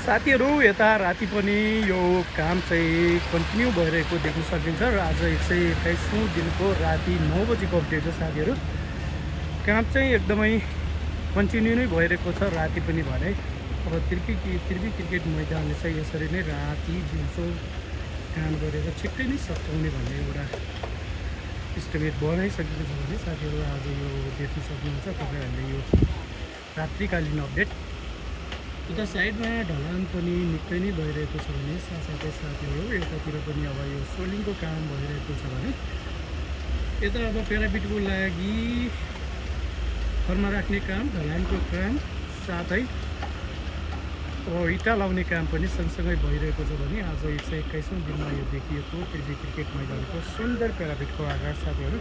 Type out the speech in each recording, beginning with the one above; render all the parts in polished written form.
साथीहरू यता राति पनि यो काम चाहिँ कन्टिन्यू भइरहेको देख्न सकिन्छ र आज 121औं दिनको राति 9 बजेको अपडेट हो साथीहरू। काम चाहिँ एकदमै कन्टिन्यू नै भइरहेको छ राति पनि भने। अब त्रिवी क्रिकेट मैदानले चाहिँ यसरी नै राति दिउँसो काम गरेर छिट्टै नै सकाउने भन्ने एउटा इस्टिमेट बनाइसकेको छ भने साथीहरू आज यो देख्न सक्नुहुन्छ तपाईँहरूले यो रात्रिकालीन अपडेट। उता साइडमा ढलान पनि निकै नै भइरहेको छ भने साथसाथै साथीहरू यतातिर पनि अब यो सोलिङको काम भइरहेको छ भने यता अब प्यारापिटको लागि घरमा राख्ने काम, ढलानको काम, साथै इँटा लाउने काम पनि सँगसँगै भइरहेको छ भने आज 121औं दिनमा यो देखिएको त्रिवी क्रिकेट मैदानको सुन्दर प्यारापिटको आकार साथीहरू।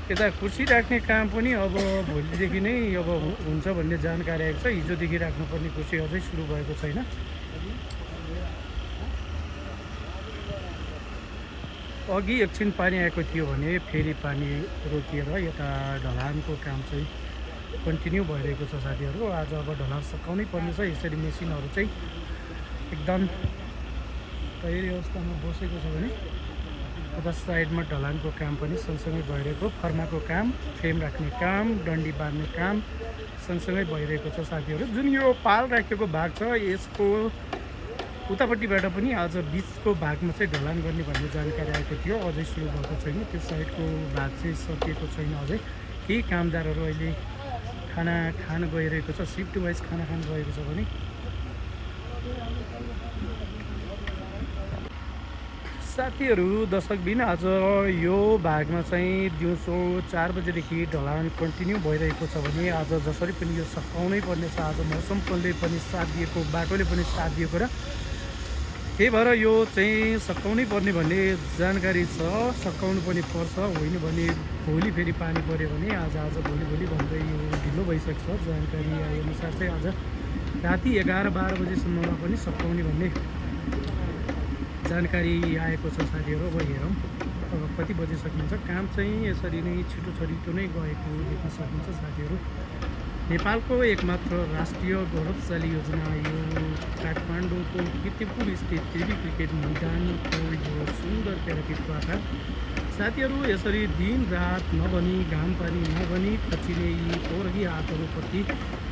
यता कुर्सी राख्ने काम पनि अब भोलिदेखि नै अब हुन्छ भन्ने जानकारी आएको छ। हिजोदेखि राख्नुपर्ने कुर्सी अझै सुरु भएको छैन। अघि एकछिन पानी आएको थियो भने फेरि पानी रोकिएर यता ढलानको काम चाहिँ कन्टिन्यू भइरहेको छ साथीहरू। आज अब ढलान सकाउनै पर्ने छ। यसरी मेसिनहरू चाहिँ एकदम तयारी अवस्थामा बसेको छ भने उता साइडमा ढलानको काम पनि सँगसँगै भइरहेको, फर्माको काम, फ्रेम राख्ने काम, डन्डी बाँध्ने काम सँगसँगै भइरहेको छ साथीहरू। जुन यो पाल राखेको भाग छ यसको उतापट्टिबाट पनि आज बिचको भागमा चाहिँ ढलान गर्ने भन्ने जानकारी आएको थियो। अझै सुरु भएको छैन। त्यो साइडको भाग चाहिँ सकिएको छैन अझै। केही कामदारहरू अहिले खाना खान गइरहेको छ, सिफ्ट वाइज खाना खान गएको छ भने साथीहरू दर्शकबिन आज यो भागमा चाहिँ दिउँसो 4 बजेदेखि ढलान कन्टिन्यू भइरहेको छ भने आज जसरी पनि यो सकाउनै पर्ने छ। आज मौसमले पनि साथ दिएको, बाटोले पनि साथ दिएको र त्यही भएर यो चाहिँ सकाउनै पर्ने भन्ने जानकारी छ। सकाउनु पनि पर्छ, होइन भने भोलि फेरि पानी पऱ्यो भने आज भोलि भन्दै यो ढिलो भइसक्छ। जानकारी आएअनुसार चाहिँ आज राति 11-12 बजीसम्ममा पनि सकाउने भन्ने जानकारी आएको छ साथीहरू। अब हेरौँ अब कति बजे सकिन्छ। काम चाहिँ यसरी नै छिटो नै गएको देख्न सकिन्छ साथीहरू। नेपालको एकमात्र राष्ट्रिय गौरवशाली योजना यो काठमाडौँको कीर्तिपुर स्थित त्रिवी क्रिकेट मैदानको यो सुन्दर प्यारापिटको आकार साथीहरू। यसरी दिन रात नभनी घाम पानी नभनी खचिने यी पोरही हातहरूप्रति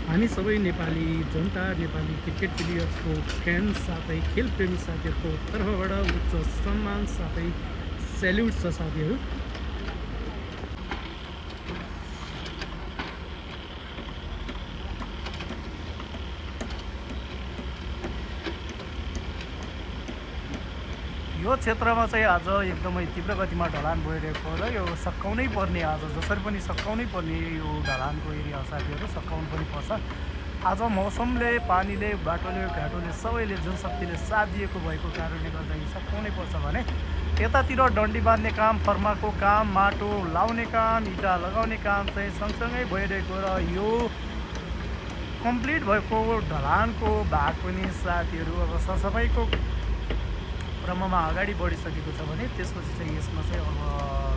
हामी सबै नेपाली जनता, नेपाली क्रिकेट प्लेयर्सको फ्यान साथै खेलप्रेमी साथीहरूको तर्फबाट उच्च सम्मान साथै सेल्युट छ साथीहरू। यो क्षेत्रमा चाहिँ आज एकदमै तीव्र गतिमा ढलान भइरहेको र यो सकाउनै पर्ने, आज जसरी पनि सकाउनै पर्ने यो ढलानको एरिया साथीहरू। सकाउनु पनि पर्छ। आज मौसमले, पानीले, बाटोले, घाटोले सबैले जनशक्तिले साथ दिएको भएको कारणले गर्दा यो सकाउनै पर्छ भने यतातिर डन्डी बाँध्ने काम, फर्माको काम, माटो लाउने काम, इँटा लगाउने काम चाहिँ सँगसँगै भइरहेको र यो कम्प्लिट भएको ढलानको भाग पनि साथीहरू अब सरसफाइको क्रममा अगाडि बढिसकेको छ भने त्यसपछि चाहिँ यसमा चाहिँ अब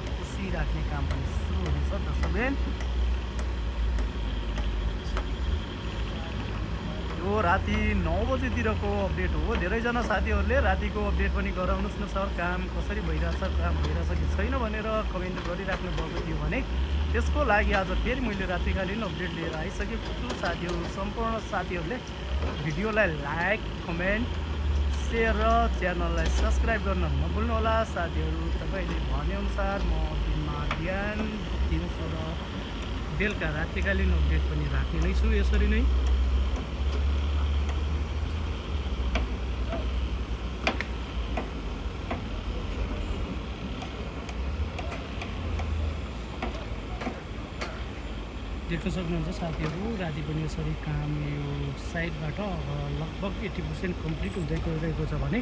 कुर्सी राख्ने काम पनि सुरु हुनेछ दर्शकबिन। यो राति 9 बजेतिरको अपडेट हो। धेरैजना साथीहरूले रातिको अपडेट पनि गराउनुहोस् न सर, काम कसरी भइरहेछ, काम भइरहेछ कि छैन भनेर कमेन्ट गरिराख्नु भएको थियो भने त्यसको लागि आज फेरि मैले रात्रिकालीन अपडेट लिएर आइसकेको छु साथीहरू। सम्पूर्ण साथीहरूले भिडियोलाई लाइक, कमेन्ट, सेयर र च्यानललाई सब्सक्राइब गर्न नभुल्नुहोला साथीहरू। तपाईँले भनेअनुसार म दिनमा बिहान, दिउँसो र बेलुका रात्रिकालीन अपडेट पनि राख्ने नै छु यसरी नै। देख्न सक्नुहुन्छ साथीहरू राति पनि यसरी काम यो साइडबाट अब लगभग 80% कम्प्लिट हुँदै गइरहेको छ भने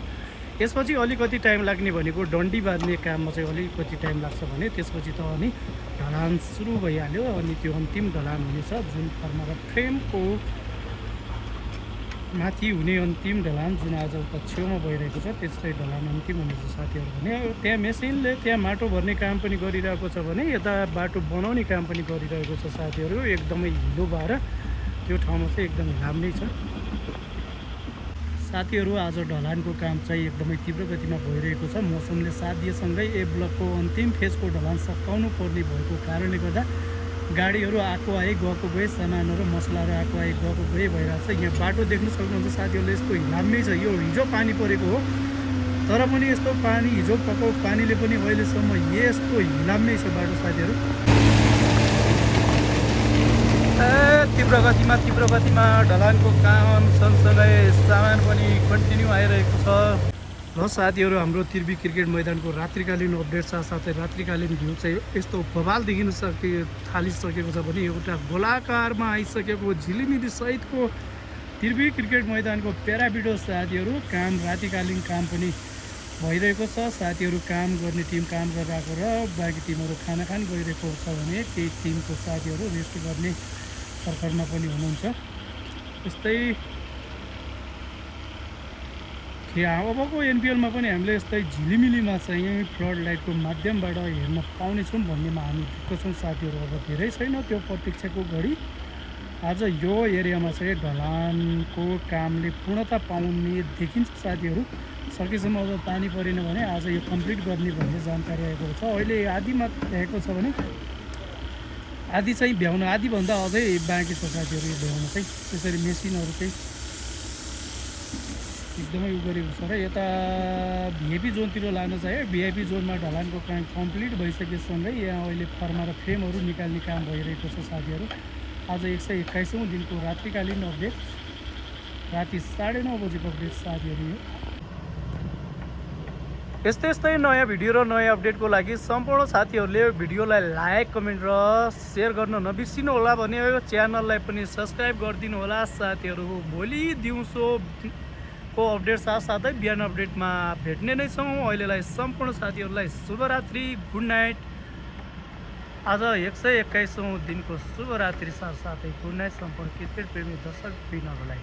यसपछि अलिकति टाइम लाग्ने भनेको डन्डी बाँध्ने काममा चाहिँ अलिकति टाइम लाग्छ भने त्यसपछि त अनि ढलान सुरु भइहाल्यो। अनि त्यो अन्तिम ढलान हुनेछ जुन फर्मा र फ्रेमको माथि हुने अन्तिम ढलान जुन आज उता छेउमा भइरहेको छ त्यस्तै ढलान अन्तिम हुनेछ साथीहरू। भने त्यहाँ मेसिनले त्यहाँ माटो भर्ने काम पनि गरिरहेको छ भने यता बाटो बनाउने काम पनि गरिरहेको छ साथीहरू। एकदमै हिलो भएर त्यो ठाउँमा चाहिँ एकदम हिलाम नै छ। साथीहरू आज ढलानको काम चाहिँ एकदमै तीव्र गतिमा भइरहेको छ। मौसमले साथ दिएसँगै ए ब्लकको अन्तिम फेजको ढलान सकाउनु पर्ने भएको कारणले गर्दा गाडीहरू आएको आए गएको गए, सामानहरू मसलाहरू आएको आए गएको गए भइरहेको छ। यहाँ बाटो देख्न सक्नुहुन्छ साथीहरूले, यस्तो हिलाम्मै छ। यो हिजो पानी परेको हो, तर पनि यस्तो पानी हिजो पकाउ पानीले पनि अहिलेसम्म यस्तो हिलाम्मै छ बाटो साथीहरू। तीव्र गतिमा ढलानको काम सँगसँगै सामान पनि कन्टिन्यू आइरहेको छ। ल साथीहरू, हाम्रो तिर्बी क्रिकेट मैदानको रात्रिकालीन अपडेट साथसाथै रात्रिकालीन भ्यू चाहिँ यस्तो बवाल देखिन थालिसकेको छ भने एउटा गोलाकारमा आइसकेको झिलिमिली सहितको तिर्बी क्रिकेट मैदानको प्याराभिडियो साथीहरू काम रातिकालीन काम पनि भइरहेको छ। साथीहरू काम गर्ने टिम काम गरिरहेको र बाँकी टिमहरू खाना खान गइरहेको छ भने केही टिमको साथीहरू रेस्ट गर्ने सरकारमा पनि हुनुहुन्छ। यस्तै अबको एनपिएलमा पनि हामीले यस्तै झिलिमिलीमा चाहिँ फ्लड लाइटको माध्यमबाट हेर्न पाउनेछौँ भन्नेमा हामी ढुक्क छौँ साथीहरू। अब धेरै छैन त्यो प्रतीक्षाको घडी। आज यो एरियामा चाहिँ ढलानको कामले पूर्णता पाउने देखिन्छ साथीहरू। सकेसम्म अब पानी परेन भने आज यो कम्प्लिट गर्ने भन्ने जानकारी आएको छ। अहिले आधी मात्र भ्याएको छ भने आधी चाहिँ भ्याउन, आधीभन्दा अझै बाँकी छ साथीहरू यो भ्याउन चाहिँ। त्यसरी मेसिनहरू चाहिँ एकदमै उ गरेको छ र यता भिआइपी जोनतिर लान चाहिँ भिआइपी जोनमा ढलानको काम कम्प्लिट भइसकेसँगै यहाँ अहिले फर्मा र फ्रेमहरू निकाल्ने काम भइरहेको छ साथीहरू। आज 121औं दिनको रात्रिकालीन अपडेट, राति 9:30 बजेको अपडेट साथीहरू। यस्तै नयाँ भिडियो र नयाँ अपडेटको लागि सम्पूर्ण साथीहरूले भिडियोलाई लाइक, कमेन्ट र सेयर गर्न नबिर्सिनु होला भने च्यानललाई पनि सब्सक्राइब गरिदिनु होला साथीहरू। भोलि दिउँसो को अपडेट साथसाथै बिहान अपडेटमा भेट्ने नै छौँ। अहिलेलाई सम्पूर्ण साथीहरूलाई शुभरात्रि, गुड नाइट। आज 121औं दिनको शुभरात्रि साथसाथै गुड नाइट सम्पूर्ण क्रिकेट प्रेमी दर्शक बिनहरूलाई।